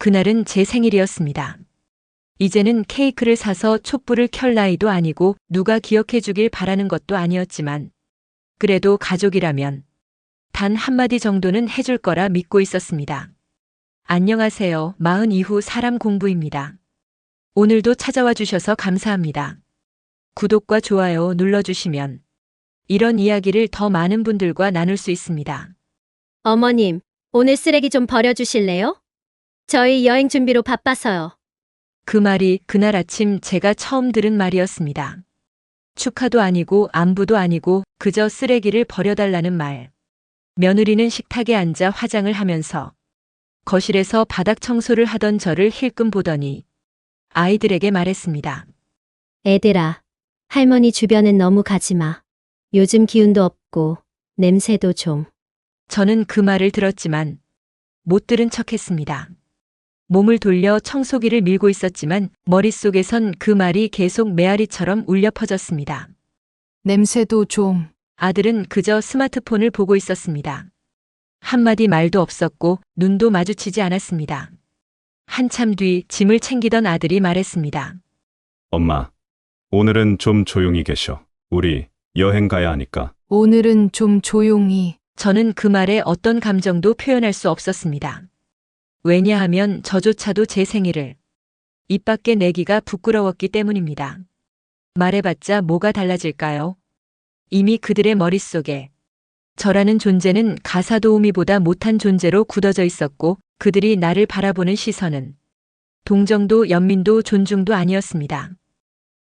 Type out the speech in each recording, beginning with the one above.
그날은 제 생일이었습니다. 이제는 케이크를 사서 촛불을 켤 나이도 아니고 누가 기억해 주길 바라는 것도 아니었지만 그래도 가족이라면 단 한마디 정도는 해줄 거라 믿고 있었습니다. 안녕하세요. 마흔 이후 사람 공부입니다. 오늘도 찾아와 주셔서 감사합니다. 구독과 좋아요 눌러주시면 이런 이야기를 더 많은 분들과 나눌 수 있습니다. 어머님, 오늘 쓰레기 좀 버려주실래요? 저희 여행 준비로 바빠서요. 그 말이 그날 아침 제가 처음 들은 말이었습니다. 축하도 아니고 안부도 아니고 그저 쓰레기를 버려달라는 말. 며느리는 식탁에 앉아 화장을 하면서 거실에서 바닥 청소를 하던 저를 힐끔 보더니 아이들에게 말했습니다. 애들아, 할머니 주변은 너무 가지 마. 요즘 기운도 없고 냄새도 좀. 저는 그 말을 들었지만 못 들은 척했습니다. 몸을 돌려 청소기를 밀고 있었지만 머릿속에선 그 말이 계속 메아리처럼 울려 퍼졌습니다. 냄새도 좀. 아들은 그저 스마트폰을 보고 있었습니다. 한마디 말도 없었고 눈도 마주치지 않았습니다. 한참 뒤 짐을 챙기던 아들이 말했습니다. 엄마, 오늘은 좀 조용히 계셔. 우리 여행 가야 하니까. 오늘은 좀 조용히. 저는 그 말에 어떤 감정도 표현할 수 없었습니다. 왜냐하면 저조차도 제 생일을 입 밖에 내기가 부끄러웠기 때문입니다. 말해봤자 뭐가 달라질까요? 이미 그들의 머릿속에 저라는 존재는 가사도우미보다 못한 존재로 굳어져 있었고 그들이 나를 바라보는 시선은 동정도 연민도 존중도 아니었습니다.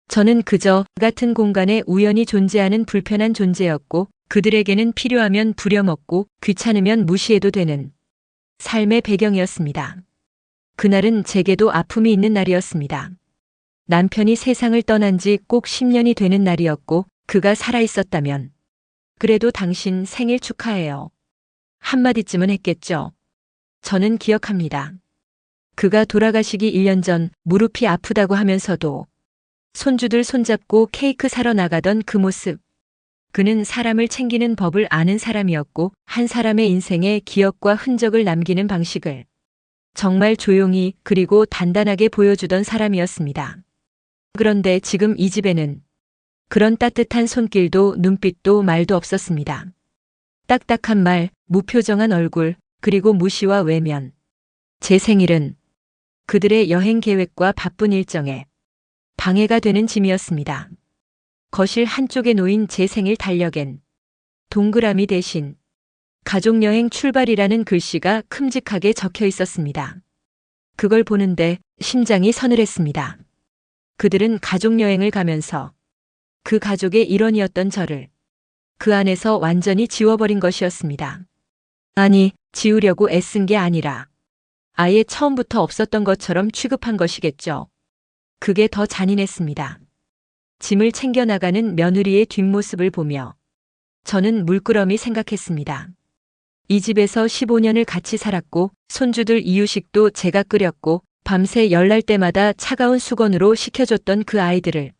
저는 그저 같은 공간에 우연히 존재하는 불편한 존재였고 그들에게는 필요하면 부려먹고 귀찮으면 무시해도 되는 삶의 배경이었습니다. 그날은 제게도 아픔이 있는 날이었습니다. 남편이 세상을 떠난 지 꼭 10년이 되는 날이었고 그가 살아있었다면 그래도 당신 생일 축하해요. 한마디쯤은 했겠죠. 저는 기억합니다. 그가 돌아가시기 1년 전 무릎이 아프다고 하면서도 손주들 손잡고 케이크 사러 나가던 그 모습. 그는 사람을 챙기는 법을 아는 사람이었고 한 사람의 인생에 기억과 흔적을 남기는 방식을 정말 조용히 그리고 단단하게 보여주던 사람이었습니다. 그런데 지금 이 집에는 그런 따뜻한 손길도 눈빛도 말도 없었습니다. 딱딱한 말, 무표정한 얼굴, 그리고 무시와 외면. 제 생일은 그들의 여행 계획과 바쁜 일정에 방해가 되는 짐이었습니다. 거실 한쪽에 놓인 제 생일 달력엔 동그라미 대신 가족여행 출발이라는 글씨가 큼직하게 적혀 있었습니다. 그걸 보는데 심장이 서늘했습니다. 그들은 가족여행을 가면서 그 가족의 일원이었던 저를 그 안에서 완전히 지워버린 것이었습니다. 아니, 지우려고 애쓴 게 아니라 아예 처음부터 없었던 것처럼 취급한 것이겠죠. 그게 더 잔인했습니다. 짐을 챙겨나가는 며느리의 뒷모습을 보며 저는 물끄러미 생각했습니다. 이 집에서 15년을 같이 살았고 손주들 이유식도 제가 끓였고 밤새 열날 때마다 차가운 수건으로 식혀줬던 그 아이들을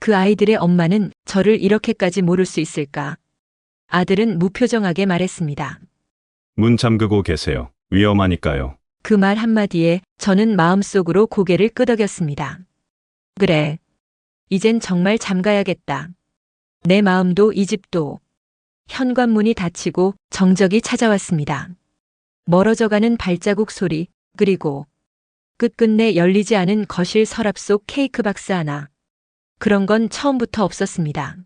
그 아이들의 엄마는 저를 이렇게까지 모를 수 있을까? 아들은 무표정하게 말했습니다. 문 잠그고 계세요. 위험하니까요. 그 말 한마디에 저는 마음속으로 고개를 끄덕였습니다. 그래. 이젠 정말 잠가야겠다. 내 마음도 이 집도. 현관문이 닫히고 정적이 찾아왔습니다. 멀어져가는 발자국 소리, 그리고 끝끝내 열리지 않은 거실 서랍 속 케이크 박스 하나. 그런 건 처음부터 없었습니다.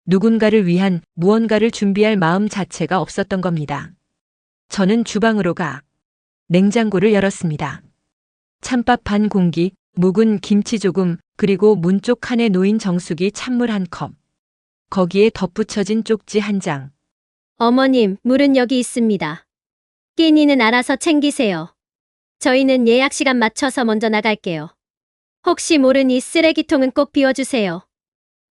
누군가를 위한 무언가를 준비할 마음 자체가 없었던 겁니다. 저는 주방으로 가 냉장고를 열었습니다. 찬밥 반 공기, 묵은 김치 조금, 그리고 문 쪽 칸에 놓인 정수기 찬물 한 컵. 거기에 덧붙여진 쪽지 한 장. 어머님, 물은 여기 있습니다. 끼니는 알아서 챙기세요. 저희는 예약 시간 맞춰서 먼저 나갈게요. 혹시 모르니 쓰레기통은 꼭 비워주세요.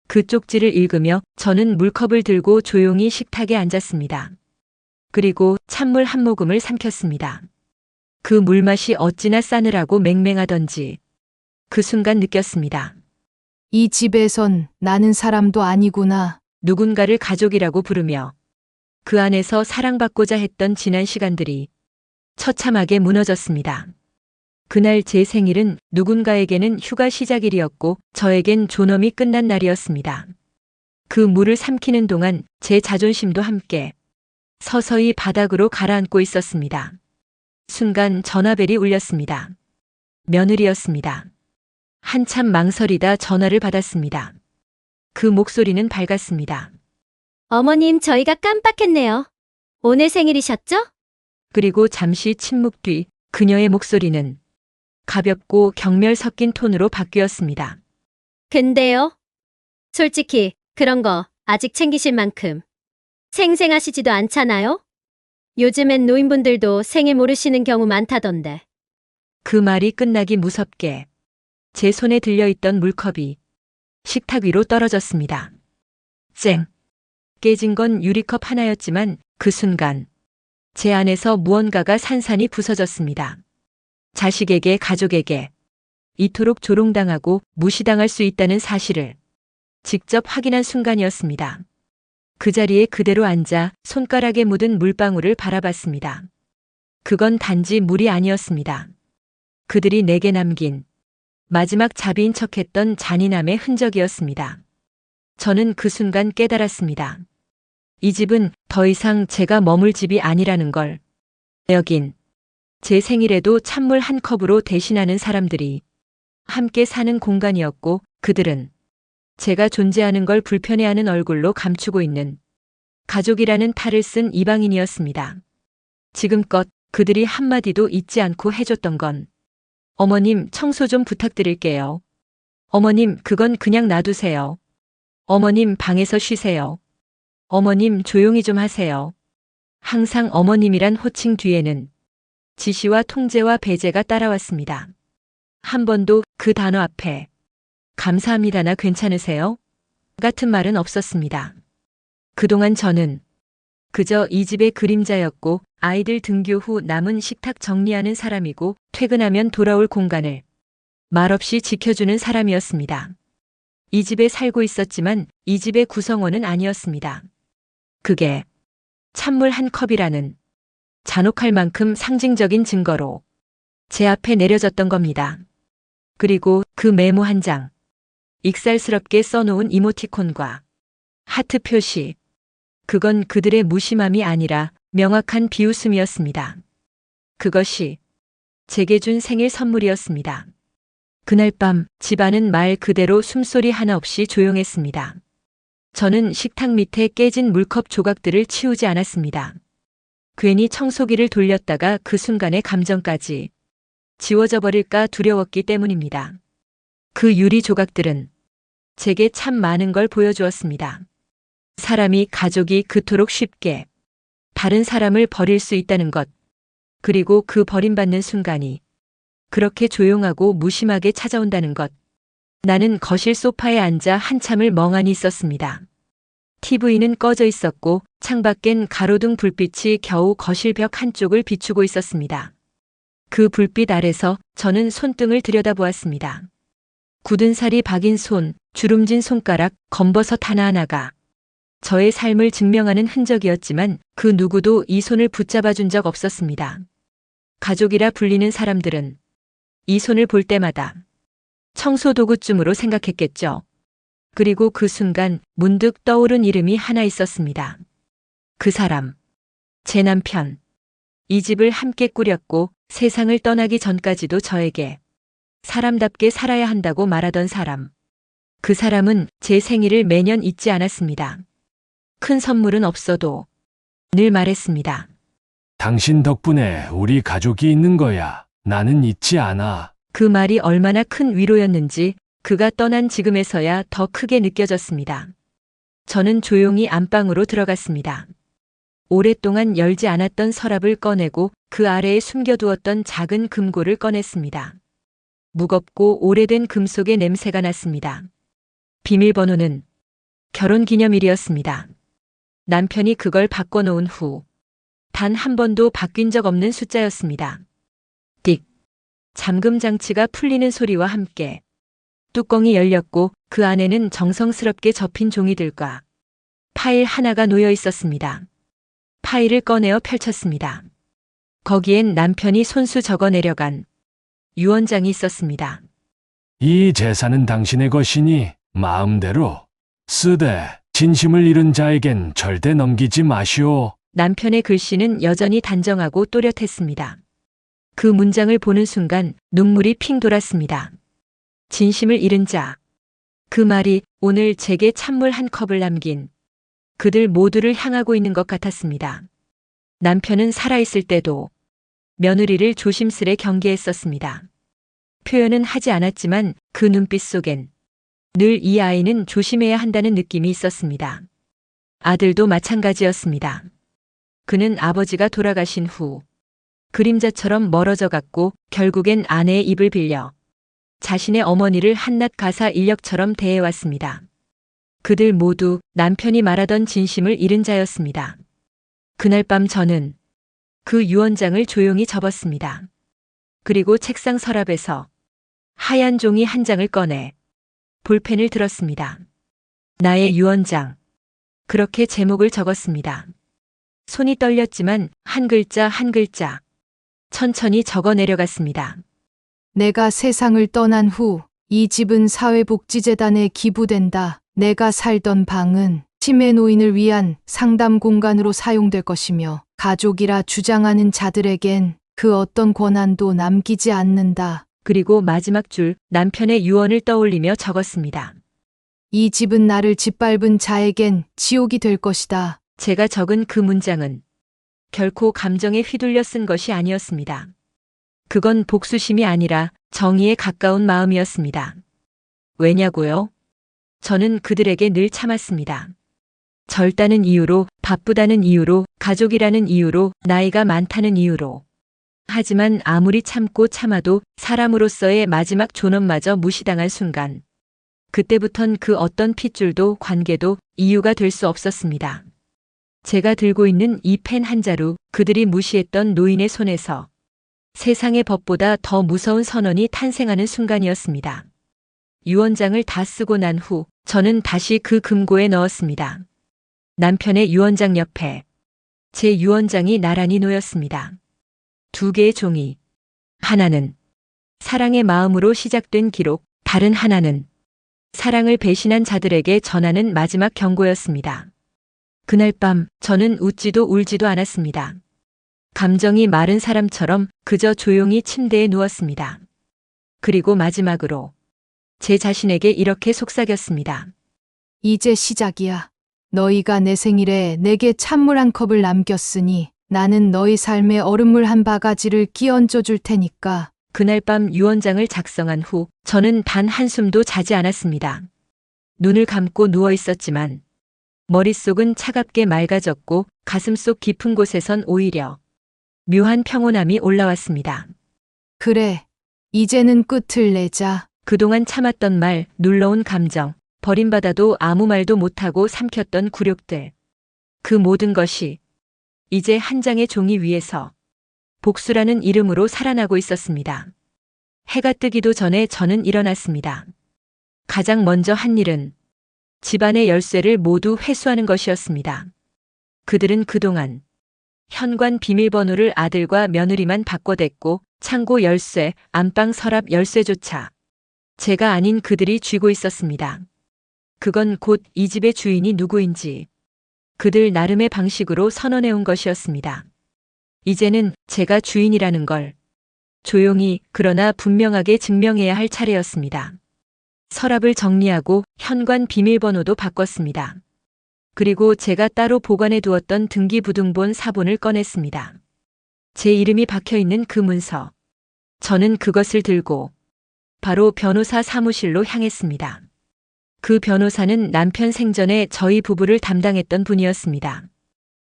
그 쪽지를 읽으며 저는 물컵을 들고 조용히 식탁에 앉았습니다. 그리고 찬물 한 모금을 삼켰습니다. 그 물맛이 어찌나 싸늘하고 맹맹하던지 그 순간 느꼈습니다. 이 집에선 나는 사람도 아니구나. 누군가를 가족이라고 부르며 그 안에서 사랑받고자 했던 지난 시간들이 처참하게 무너졌습니다. 그날 제 생일은 누군가에게는 휴가 시작일이었고 저에겐 존엄이 끝난 날이었습니다. 그 물을 삼키는 동안 제 자존심도 함께 서서히 바닥으로 가라앉고 있었습니다. 순간 전화벨이 울렸습니다. 며느리였습니다. 한참 망설이다 전화를 받았습니다. 그 목소리는 밝았습니다. 어머님, 저희가 깜빡했네요. 오늘 생일이셨죠? 그리고 잠시 침묵 뒤 그녀의 목소리는 가볍고 경멸 섞인 톤으로 바뀌었습니다. 근데요? 솔직히 그런 거 아직 챙기실 만큼 생생하시지도 않잖아요? 요즘엔 노인분들도 생일 모르시는 경우 많다던데. 그 말이 끝나기 무섭게 제 손에 들려있던 물컵이 식탁 위로 떨어졌습니다. 쨍! 깨진 건 유리컵 하나였지만 그 순간 제 안에서 무언가가 산산이 부서졌습니다. 자식에게, 가족에게 이토록 조롱당하고 무시당할 수 있다는 사실을 직접 확인한 순간이었습니다. 그 자리에 그대로 앉아 손가락에 묻은 물방울을 바라봤습니다. 그건 단지 물이 아니었습니다. 그들이 내게 남긴 마지막 자비인 척했던 잔인함의 흔적이었습니다. 저는 그 순간 깨달았습니다. 이 집은 더 이상 제가 머물 집이 아니라는 걸. 여긴 제 생일에도 찬물 한 컵으로 대신하는 사람들이 함께 사는 공간이었고 그들은 제가 존재하는 걸 불편해하는 얼굴로 감추고 있는 가족이라는 탈을 쓴 이방인이었습니다. 지금껏 그들이 한마디도 잊지 않고 해줬던 건 어머님 청소 좀 부탁드릴게요. 어머님 그건 그냥 놔두세요. 어머님 방에서 쉬세요. 어머님 조용히 좀 하세요. 항상 어머님이란 호칭 뒤에는 지시와 통제와 배제가 따라왔습니다. 한 번도 그 단어 앞에 감사합니다나 괜찮으세요? 같은 말은 없었습니다. 그동안 저는 그저 이 집의 그림자였고 아이들 등교 후 남은 식탁 정리하는 사람이고 퇴근하면 돌아올 공간을 말없이 지켜주는 사람이었습니다. 이 집에 살고 있었지만 이 집의 구성원은 아니었습니다. 그게 찬물 한 컵이라는 잔혹할 만큼 상징적인 증거로 제 앞에 내려졌던 겁니다. 그리고 그 메모 한 장, 익살스럽게 써놓은 이모티콘과 하트 표시, 그건 그들의 무심함이 아니라 명확한 비웃음이었습니다. 그것이 제게 준 생일 선물이었습니다. 그날 밤 집안은 말 그대로 숨소리 하나 없이 조용했습니다. 저는 식탁 밑에 깨진 물컵 조각들을 치우지 않았습니다. 괜히 청소기를 돌렸다가 그 순간의 감정까지 지워져 버릴까 두려웠기 때문입니다. 그 유리 조각들은 제게 참 많은 걸 보여주었습니다. 사람이, 가족이 그토록 쉽게 다른 사람을 버릴 수 있다는 것, 그리고 그 버림받는 순간이 그렇게 조용하고 무심하게 찾아온다는 것. 나는 거실 소파에 앉아 한참을 멍하니 있었습니다. TV는 꺼져 있었고 창밖엔 가로등 불빛이 겨우 거실 벽 한쪽을 비추고 있었습니다. 그 불빛 아래서 저는 손등을 들여다보았습니다. 굳은 살이 박인 손, 주름진 손가락, 검버섯 하나하나가 저의 삶을 증명하는 흔적이었지만 그 누구도 이 손을 붙잡아 준 적 없었습니다. 가족이라 불리는 사람들은 이 손을 볼 때마다 청소도구쯤으로 생각했겠죠. 그리고 그 순간 문득 떠오른 이름이 하나 있었습니다. 그 사람, 제 남편. 이 집을 함께 꾸렸고 세상을 떠나기 전까지도 저에게 사람답게 살아야 한다고 말하던 사람. 그 사람은 제 생일을 매년 잊지 않았습니다. 큰 선물은 없어도 늘 말했습니다. 당신 덕분에 우리 가족이 있는 거야. 나는 잊지 않아. 그 말이 얼마나 큰 위로였는지 그가 떠난 지금에서야 더 크게 느껴졌습니다. 저는 조용히 안방으로 들어갔습니다. 오랫동안 열지 않았던 서랍을 꺼내고 그 아래에 숨겨두었던 작은 금고를 꺼냈습니다. 무겁고 오래된 금속의 냄새가 났습니다. 비밀번호는 결혼기념일이었습니다. 남편이 그걸 바꿔놓은 후 단 한 번도 바뀐 적 없는 숫자였습니다. 띡. 잠금 장치가 풀리는 소리와 함께 뚜껑이 열렸고 그 안에는 정성스럽게 접힌 종이들과 파일 하나가 놓여 있었습니다. 파일을 꺼내어 펼쳤습니다. 거기엔 남편이 손수 적어 내려간 유언장이 있었습니다. 이 재산은 당신의 것이니 마음대로 쓰되 진심을 잃은 자에겐 절대 넘기지 마시오. 남편의 글씨는 여전히 단정하고 또렷했습니다. 그 문장을 보는 순간 눈물이 핑 돌았습니다. 진심을 잃은 자. 그 말이 오늘 제게 찬물 한 컵을 남긴 그들 모두를 향하고 있는 것 같았습니다. 남편은 살아있을 때도 며느리를 조심스레 경계했었습니다. 표현은 하지 않았지만 그 눈빛 속엔 늘 이 아이는 조심해야 한다는 느낌이 있었습니다. 아들도 마찬가지였습니다. 그는 아버지가 돌아가신 후 그림자처럼 멀어져 갔고 결국엔 아내의 입을 빌려 자신의 어머니를 한낱 가사 인력처럼 대해왔습니다. 그들 모두 남편이 말하던 진심을 잃은 자였습니다. 그날 밤 저는 그 유언장을 조용히 접었습니다. 그리고 책상 서랍에서 하얀 종이 한 장을 꺼내 볼펜을 들었습니다. 나의 유언장. 그렇게 제목을 적었습니다. 손이 떨렸지만 한 글자 한 글자 천천히 적어 내려갔습니다. 내가 세상을 떠난 후 이 집은 사회복지재단에 기부된다. 내가 살던 방은 치매 노인을 위한 상담 공간으로 사용될 것이며 가족이라 주장하는 자들에겐 그 어떤 권한도 남기지 않는다. 그리고 마지막 줄 남편의 유언을 떠올리며 적었습니다. 이 집은 나를 짓밟은 자에겐 지옥이 될 것이다. 제가 적은 그 문장은 결코 감정에 휘둘려 쓴 것이 아니었습니다. 그건 복수심이 아니라 정의에 가까운 마음이었습니다. 왜냐고요? 저는 그들에게 늘 참았습니다. 젊다는 이유로, 바쁘다는 이유로, 가족이라는 이유로, 나이가 많다는 이유로. 하지만 아무리 참고 참아도 사람으로서의 마지막 존엄마저 무시당한 순간, 그때부턴 그 어떤 핏줄도 관계도 이유가 될 수 없었습니다. 제가 들고 있는 이 펜 한 자루 그들이 무시했던 노인의 손에서 세상의 법보다 더 무서운 선언이 탄생하는 순간이었습니다. 유언장을 다 쓰고 난 후 저는 다시 그 금고에 넣었습니다. 남편의 유언장 옆에 제 유언장이 나란히 놓였습니다. 두 개의 종이. 하나는 사랑의 마음으로 시작된 기록, 다른 하나는 사랑을 배신한 자들에게 전하는 마지막 경고였습니다. 그날 밤 저는 웃지도 울지도 않았습니다. 감정이 마른 사람처럼 그저 조용히 침대에 누웠습니다. 그리고 마지막으로 제 자신에게 이렇게 속삭였습니다. 이제 시작이야. 너희가 내 생일에 내게 찬물 한 컵을 남겼으니 나는 너희 삶에 얼음물 한 바가지를 끼얹어 줄 테니까. 그날 밤 유언장을 작성한 후 저는 단 한숨도 자지 않았습니다. 눈을 감고 누워 있었지만 머릿속은 차갑게 맑아졌고 가슴속 깊은 곳에선 오히려 묘한 평온함이 올라왔습니다. 그래. 이제는 끝을 내자. 그동안 참았던 말, 눌러온 감정, 버림받아도 아무 말도 못하고 삼켰던 굴욕들. 그 모든 것이 이제 한 장의 종이 위에서 복수라는 이름으로 살아나고 있었습니다. 해가 뜨기도 전에 저는 일어났습니다. 가장 먼저 한 일은 집안의 열쇠를 모두 회수하는 것이었습니다. 그들은 그동안 현관 비밀번호를 아들과 며느리만 바꿔댔고 창고 열쇠, 안방 서랍 열쇠조차 제가 아닌 그들이 쥐고 있었습니다. 그건 곧 이 집의 주인이 누구인지 그들 나름의 방식으로 선언해온 것이었습니다. 이제는 제가 주인이라는 걸 조용히 그러나 분명하게 증명해야 할 차례였습니다. 서랍을 정리하고 현관 비밀번호도 바꿨습니다. 그리고 제가 따로 보관해 두었던 등기부등본 사본을 꺼냈습니다. 제 이름이 박혀 있는 그 문서. 저는 그것을 들고 바로 변호사 사무실로 향했습니다. 그 변호사는 남편 생전에 저희 부부를 담당했던 분이었습니다.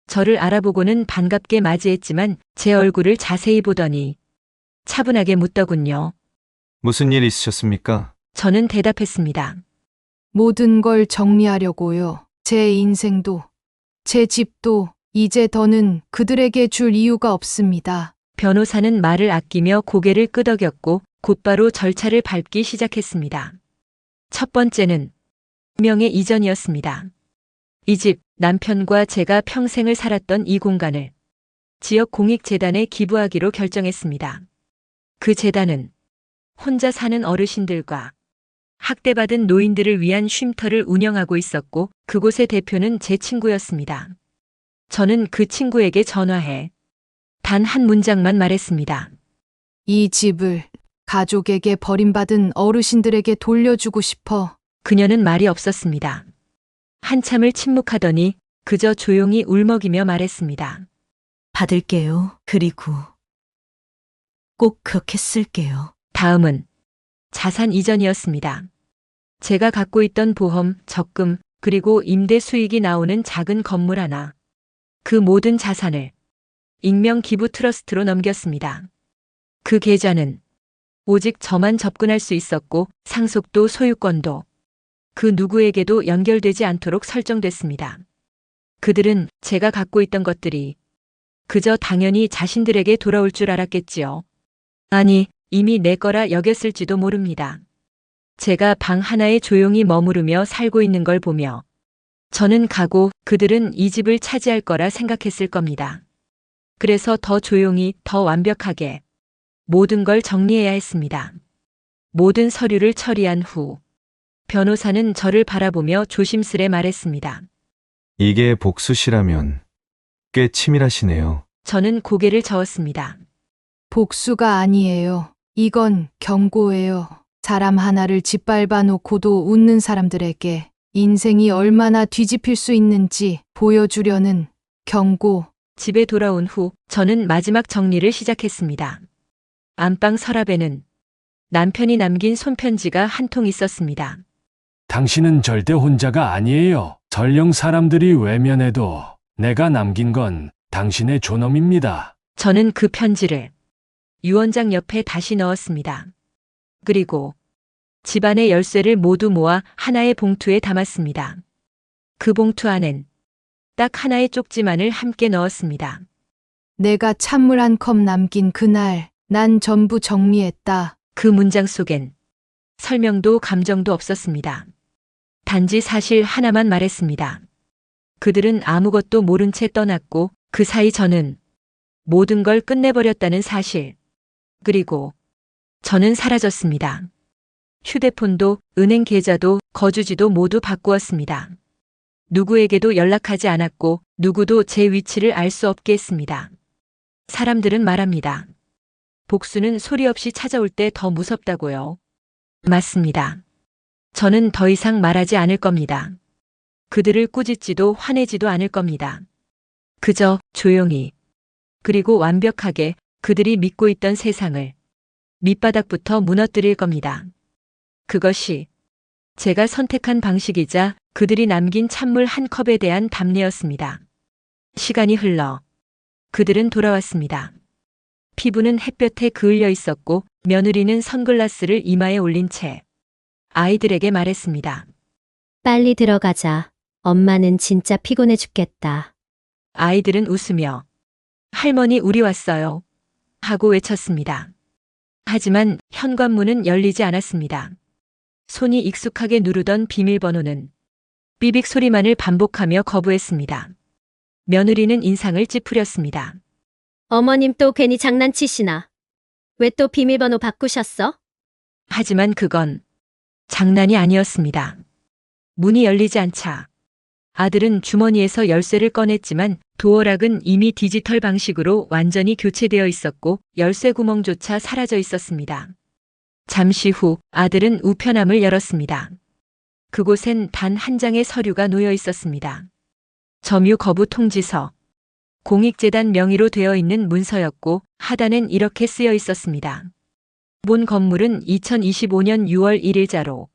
저를 알아보고는 반갑게 맞이했지만 제 얼굴을 자세히 보더니 차분하게 묻더군요. 무슨 일 있으셨습니까? 저는 대답했습니다. 모든 걸 정리하려고요. 제 인생도, 제 집도 이제 더는 그들에게 줄 이유가 없습니다. 변호사는 말을 아끼며 고개를 끄덕였고 곧바로 절차를 밟기 시작했습니다. 첫 번째는 명예 이전이었습니다. 이 집, 남편과 제가 평생을 살았던 이 공간을 지역 공익재단에 기부하기로 결정했습니다. 그 재단은 혼자 사는 어르신들과 학대받은 노인들을 위한 쉼터를 운영하고 있었고 그곳의 대표는 제 친구였습니다. 저는 그 친구에게 전화해 단 한 문장만 말했습니다. 이 집을 가족에게 버림받은 어르신들에게 돌려주고 싶어. 그녀는 말이 없었습니다. 한참을 침묵하더니 그저 조용히 울먹이며 말했습니다. 받을게요. 그리고 꼭 그렇게 쓸게요. 다음은 자산 이전이었습니다. 제가 갖고 있던 보험, 적금, 그리고 임대 수익이 나오는 작은 건물 하나. 그 모든 자산을 익명 기부 트러스트로 넘겼습니다. 그 계좌는 오직 저만 접근할 수 있었고 상속도 소유권도 그 누구에게도 연결되지 않도록 설정됐습니다. 그들은 제가 갖고 있던 것들이 그저 당연히 자신들에게 돌아올 줄 알았겠지요. 아니, 이미 내 거라 여겼을지도 모릅니다. 제가 방 하나에 조용히 머무르며 살고 있는 걸 보며 저는 가고 그들은 이 집을 차지할 거라 생각했을 겁니다. 그래서 더 조용히, 더 완벽하게 모든 걸 정리해야 했습니다. 모든 서류를 처리한 후 변호사는 저를 바라보며 조심스레 말했습니다. 이게 복수시라면 꽤 치밀하시네요. 저는 고개를 저었습니다. 복수가 아니에요. 이건 경고예요. 사람 하나를 짓밟아 놓고도 웃는 사람들에게 인생이 얼마나 뒤집힐 수 있는지 보여주려는 경고. 집에 돌아온 후 저는 마지막 정리를 시작했습니다. 안방 서랍에는 남편이 남긴 손편지가 한 통 있었습니다. 당신은 절대 혼자가 아니에요. 설령 사람들이 외면해도 내가 남긴 건 당신의 존엄입니다. 저는 그 편지를 유언장 옆에 다시 넣었습니다. 그리고 집안의 열쇠를 모두 모아 하나의 봉투에 담았습니다. 그 봉투 안엔 딱 하나의 쪽지만을 함께 넣었습니다. 내가 찬물 한 컵 남긴 그날 난 전부 정리했다. 그 문장 속엔 설명도 감정도 없었습니다. 단지 사실 하나만 말했습니다. 그들은 아무것도 모른 채 떠났고 그 사이 저는 모든 걸 끝내버렸다는 사실. 그리고 저는 사라졌습니다. 휴대폰도 은행 계좌도 거주지도 모두 바꾸었습니다. 누구에게도 연락하지 않았고 누구도 제 위치를 알 수 없게 했습니다. 사람들은 말합니다. 복수는 소리 없이 찾아올 때 더 무섭다고요. 맞습니다. 저는 더 이상 말하지 않을 겁니다. 그들을 꾸짖지도 화내지도 않을 겁니다. 그저 조용히 그리고 완벽하게 그들이 믿고 있던 세상을 밑바닥부터 무너뜨릴 겁니다. 그것이 제가 선택한 방식이자 그들이 남긴 찬물 한 컵에 대한 답례였습니다. 시간이 흘러 그들은 돌아왔습니다. 피부는 햇볕에 그을려 있었고 며느리는 선글라스를 이마에 올린 채 아이들에게 말했습니다. 빨리 들어가자. 엄마는 진짜 피곤해 죽겠다. 아이들은 웃으며 할머니 우리 왔어요. 하고 외쳤습니다. 하지만 현관문은 열리지 않았습니다. 손이 익숙하게 누르던 비밀번호는 삐빅 소리만을 반복하며 거부했습니다. 며느리는 인상을 찌푸렸습니다. 어머님 또 괜히 장난치시나? 왜 또 비밀번호 바꾸셨어? 하지만 그건 장난이 아니었습니다. 문이 열리지 않자 아들은 주머니에서 열쇠를 꺼냈지만 도어락은 이미 디지털 방식으로 완전히 교체되어 있었고 열쇠 구멍조차 사라져 있었습니다. 잠시 후 아들은 우편함을 열었습니다. 그곳엔 단 한 장의 서류가 놓여 있었습니다. 점유 거부 통지서. 공익재단 명의로 되어 있는 문서였고 하단엔 이렇게 쓰여 있었습니다. 본 건물은 2025년 6월 1일자로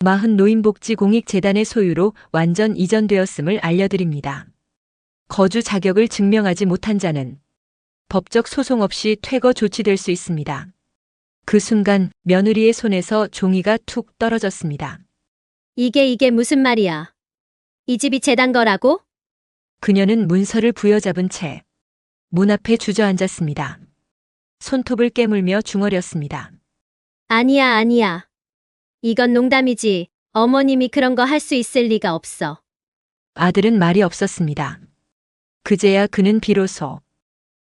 마흔 노인복지공익재단의 소유로 완전 이전되었음을 알려드립니다. 거주 자격을 증명하지 못한 자는 법적 소송 없이 퇴거 조치될 수 있습니다. 그 순간 며느리의 손에서 종이가 툭 떨어졌습니다. 이게 무슨 말이야? 이 집이 재단 거라고? 그녀는 문서를 부여잡은 채 문 앞에 주저앉았습니다. 손톱을 깨물며 중얼였습니다. 아니야. 이건 농담이지. 어머님이 그런 거 할 수 있을 리가 없어. 아들은 말이 없었습니다. 그제야 그는 비로소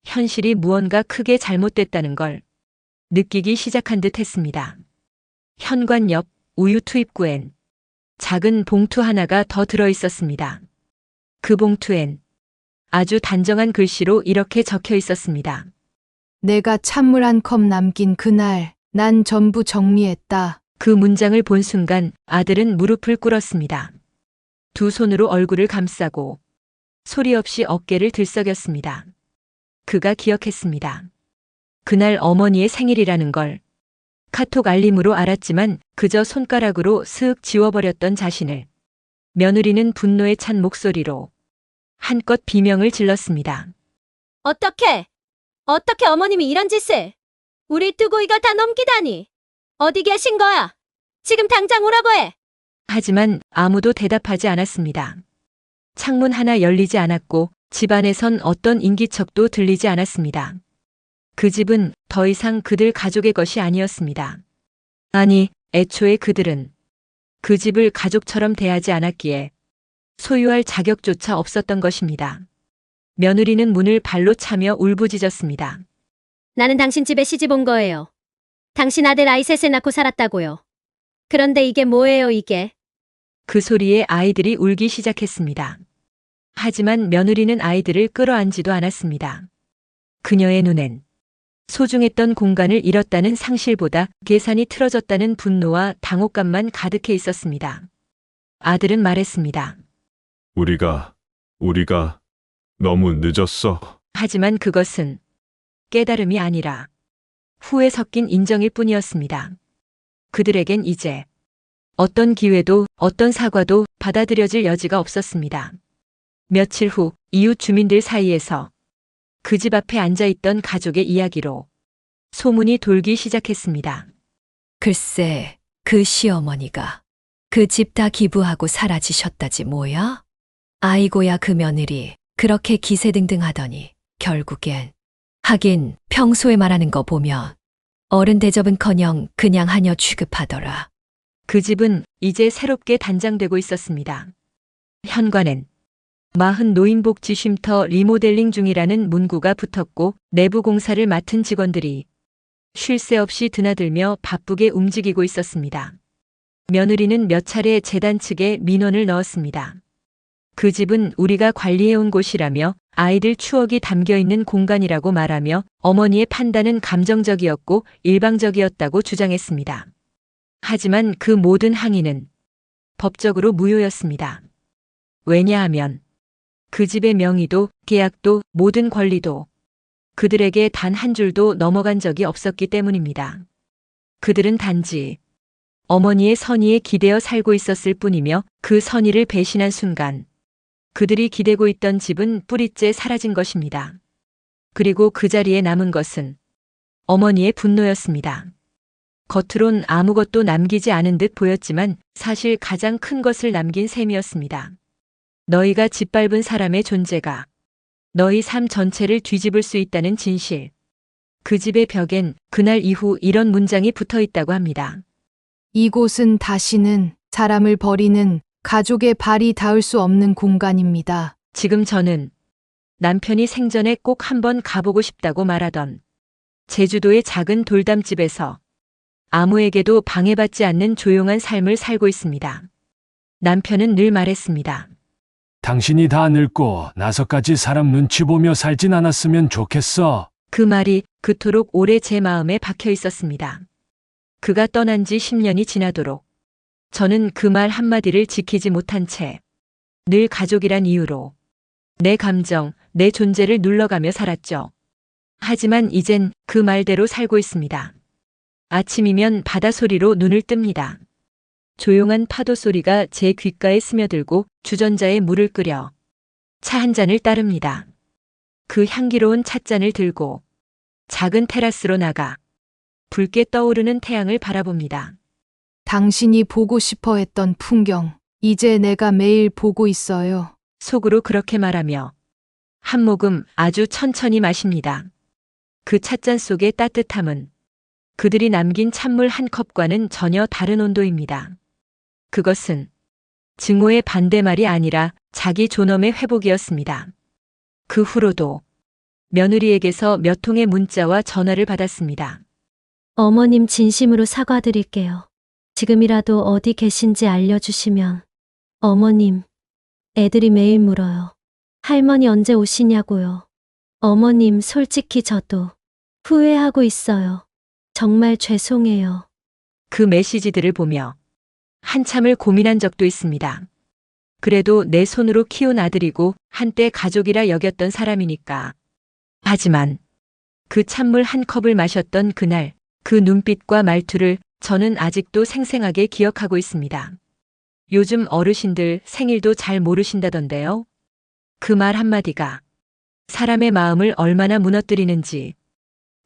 현실이 무언가 크게 잘못됐다는 걸 느끼기 시작한 듯 했습니다. 현관 옆 우유 투입구엔 작은 봉투 하나가 더 들어 있었습니다. 그 봉투엔 아주 단정한 글씨로 이렇게 적혀 있었습니다. 내가 찬물 한 컵 남긴 그날 난 전부 정리했다. 그 문장을 본 순간 아들은 무릎을 꿇었습니다. 두 손으로 얼굴을 감싸고 소리 없이 어깨를 들썩였습니다. 그가 기억했습니다. 그날 어머니의 생일이라는 걸 카톡 알림으로 알았지만 그저 손가락으로 슥 지워버렸던 자신을. 며느리는 분노에 찬 목소리로 한껏 비명을 질렀습니다. 어떻게 어머님이 이런 짓을? 우리 두고 이걸 다 넘기다니. 어디 계신 거야? 지금 당장 오라고 해. 하지만 아무도 대답하지 않았습니다. 창문 하나 열리지 않았고 집안에선 어떤 인기척도 들리지 않았습니다. 그 집은 더 이상 그들 가족의 것이 아니었습니다. 아니, 애초에 그들은 그 집을 가족처럼 대하지 않았기에 소유할 자격조차 없었던 것입니다. 며느리는 문을 발로 차며 울부짖었습니다. 나는 당신 집에 시집 온 거예요. 당신 아들 아이 셋을 낳고 살았다고요. 그런데 이게 뭐예요, 이게? 그 소리에 아이들이 울기 시작했습니다. 하지만 며느리는 아이들을 끌어안지도 않았습니다. 그녀의 눈엔 소중했던 공간을 잃었다는 상실보다 계산이 틀어졌다는 분노와 당혹감만 가득해 있었습니다. 아들은 말했습니다. 우리가 너무 늦었어. 하지만 그것은 깨달음이 아니라 후회 섞인 인정일 뿐이었습니다. 그들에겐 이제 어떤 기회도 어떤 사과도 받아들여질 여지가 없었습니다. 며칠 후 이웃 주민들 사이에서 그 집 앞에 앉아있던 가족의 이야기로 소문이 돌기 시작했습니다. 글쎄, 그 시어머니가 그 집 다 기부하고 사라지셨다지 뭐야? 아이고야 그 며느리 그렇게 기세등등하더니 결국엔 하긴 평소에 말하는 거 보면 어른 대접은커녕 그냥 하녀 취급하더라. 그 집은 이제 새롭게 단장되고 있었습니다. 현관엔 마흔 노인복지 쉼터 리모델링 중이라는 문구가 붙었고 내부 공사를 맡은 직원들이 쉴 새 없이 드나들며 바쁘게 움직이고 있었습니다. 며느리는 몇 차례 재단 측에 민원을 넣었습니다. 그 집은 우리가 관리해온 곳이라며 아이들 추억이 담겨있는 공간이라고 말하며 어머니의 판단은 감정적이었고 일방적이었다고 주장했습니다. 하지만 그 모든 항의는 법적으로 무효였습니다. 왜냐하면 그 집의 명의도 계약도 모든 권리도 그들에게 단 한 줄도 넘어간 적이 없었기 때문입니다. 그들은 단지 어머니의 선의에 기대어 살고 있었을 뿐이며 그 선의를 배신한 순간 그들이 기대고 있던 집은 뿌리째 사라진 것입니다. 그리고 그 자리에 남은 것은 어머니의 분노였습니다. 겉으론 아무것도 남기지 않은 듯 보였지만 사실 가장 큰 것을 남긴 셈이었습니다. 너희가 짓밟은 사람의 존재가 너희 삶 전체를 뒤집을 수 있다는 진실. 그 집의 벽엔 그날 이후 이런 문장이 붙어 있다고 합니다. 이곳은 다시는 사람을 버리는 가족의 발이 닿을 수 없는 공간입니다. 지금 저는 남편이 생전에 꼭 한번 가보고 싶다고 말하던 제주도의 작은 돌담집에서 아무에게도 방해받지 않는 조용한 삶을 살고 있습니다. 남편은 늘 말했습니다. 당신이 다 늙고 나서까지 사람 눈치 보며 살진 않았으면 좋겠어. 그 말이 그토록 오래 제 마음에 박혀 있었습니다. 그가 떠난 지 10년이 지나도록 저는 그 말 한마디를 지키지 못한 채 늘 가족이란 이유로 내 감정, 내 존재를 눌러가며 살았죠. 하지만 이젠 그 말대로 살고 있습니다. 아침이면 바다 소리로 눈을 뜹니다. 조용한 파도 소리가 제 귓가에 스며들고 주전자에 물을 끓여 차 한 잔을 따릅니다. 그 향기로운 찻잔을 들고 작은 테라스로 나가 붉게 떠오르는 태양을 바라봅니다. 당신이 보고 싶어 했던 풍경, 이제 내가 매일 보고 있어요. 속으로 그렇게 말하며 한 모금 아주 천천히 마십니다. 그 찻잔 속의 따뜻함은 그들이 남긴 찬물 한 컵과는 전혀 다른 온도입니다. 그것은 증오의 반대말이 아니라 자기 존엄의 회복이었습니다. 그 후로도 며느리에게서 몇 통의 문자와 전화를 받았습니다. 어머님 진심으로 사과드릴게요. 지금이라도 어디 계신지 알려주시면. 어머님, 애들이 매일 물어요. 할머니 언제 오시냐고요. 어머님, 솔직히 저도 후회하고 있어요. 정말 죄송해요. 그 메시지들을 보며 한참을 고민한 적도 있습니다. 그래도 내 손으로 키운 아들이고 한때 가족이라 여겼던 사람이니까. 하지만 그 찬물 한 컵을 마셨던 그날, 그 눈빛과 말투를 저는 아직도 생생하게 기억하고 있습니다. 요즘 어르신들 생일도 잘 모르신다던데요. 그 말 한마디가 사람의 마음을 얼마나 무너뜨리는지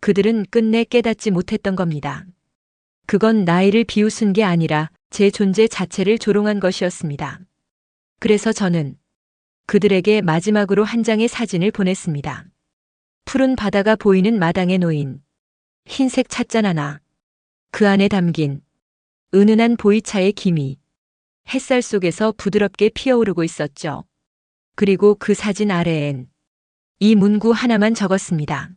그들은 끝내 깨닫지 못했던 겁니다. 그건 나이를 비웃은 게 아니라 제 존재 자체를 조롱한 것이었습니다. 그래서 저는 그들에게 마지막으로 한 장의 사진을 보냈습니다. 푸른 바다가 보이는 마당에 놓인 흰색 찻잔 하나, 그 안에 담긴 은은한 보이차의 김이 햇살 속에서 부드럽게 피어오르고 있었죠. 그리고 그 사진 아래엔 이 문구 하나만 적었습니다.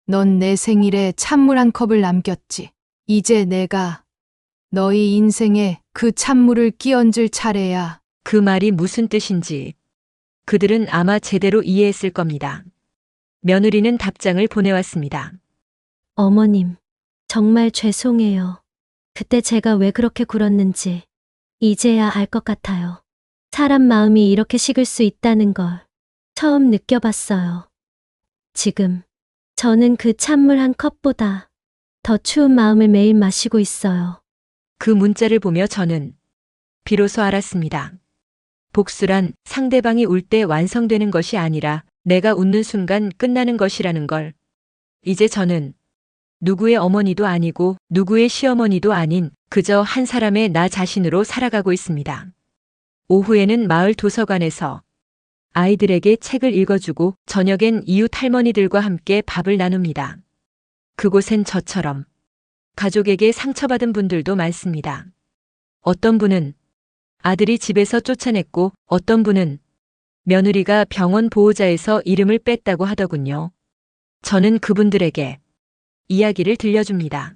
넌 내 생일에 찬물 한 컵을 남겼지. 이제 내가 너희 인생에 그 찬물을 끼얹을 차례야. 그 말이 무슨 뜻인지 그들은 아마 제대로 이해했을 겁니다. 며느리는 답장을 보내왔습니다. 어머님, 정말 죄송해요. 그때 제가 왜 그렇게 굴었는지 이제야 알 것 같아요. 사람 마음이 이렇게 식을 수 있다는 걸 처음 느껴봤어요. 지금 저는 그 찬물 한 컵보다 더 추운 마음을 매일 마시고 있어요. 그 문자를 보며 저는 비로소 알았습니다. 복수란 상대방이 울 때 완성되는 것이 아니라 내가 웃는 순간 끝나는 것이라는 걸. 이제 저는 누구의 어머니도 아니고 누구의 시어머니도 아닌 그저 한 사람의 나 자신으로 살아가고 있습니다. 오후에는 마을 도서관에서 아이들에게 책을 읽어주고 저녁엔 이웃 할머니들과 함께 밥을 나눕니다. 그곳엔 저처럼 가족에게 상처받은 분들도 많습니다. 어떤 분은 아들이 집에서 쫓아냈고 어떤 분은 며느리가 병원 보호자에서 이름을 뺐다고 하더군요. 저는 그분들에게 이야기를 들려줍니다.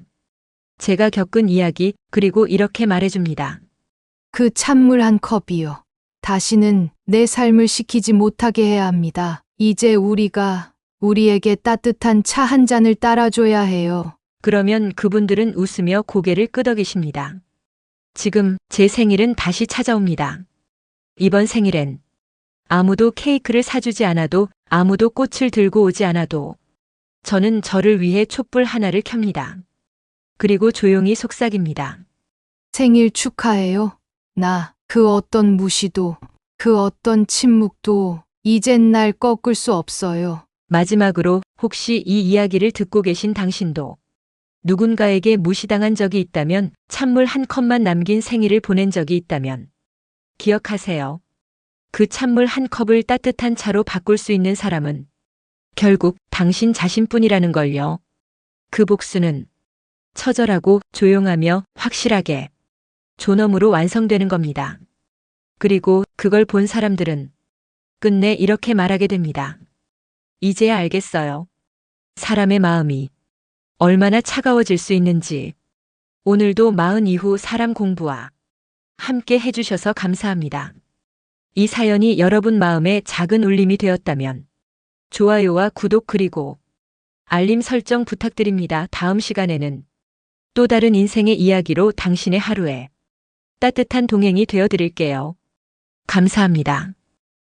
제가 겪은 이야기, 그리고 이렇게 말해줍니다. 그 찬물 한 컵이요. 다시는 내 삶을 식히지 못하게 해야 합니다. 이제 우리에게 따뜻한 차 한 잔을 따라줘야 해요. 그러면 그분들은 웃으며 고개를 끄덕이십니다. 지금 제 생일은 다시 찾아옵니다. 이번 생일엔 아무도 케이크를 사주지 않아도, 아무도 꽃을 들고 오지 않아도 저는 저를 위해 촛불 하나를 켭니다. 그리고 조용히 속삭입니다. 생일 축하해요. 나 그 어떤 무시도, 그 어떤 침묵도 이젠 날 꺾을 수 없어요. 마지막으로 혹시 이 이야기를 듣고 계신 당신도 누군가에게 무시당한 적이 있다면, 찬물 한 컵만 남긴 생일을 보낸 적이 있다면 기억하세요. 그 찬물 한 컵을 따뜻한 차로 바꿀 수 있는 사람은 결국 당신 자신뿐이라는 걸요. 그 복수는 처절하고 조용하며 확실하게 존엄으로 완성되는 겁니다. 그리고 그걸 본 사람들은 끝내 이렇게 말하게 됩니다. 이제야 알겠어요. 사람의 마음이 얼마나 차가워질 수 있는지. 오늘도 마흔 이후 사람 공부와 함께 해주셔서 감사합니다. 이 사연이 여러분 마음에 작은 울림이 되었다면 좋아요와 구독 그리고 알림 설정 부탁드립니다. 다음 시간에는 또 다른 인생의 이야기로 당신의 하루에 따뜻한 동행이 되어 드릴게요. 감사합니다.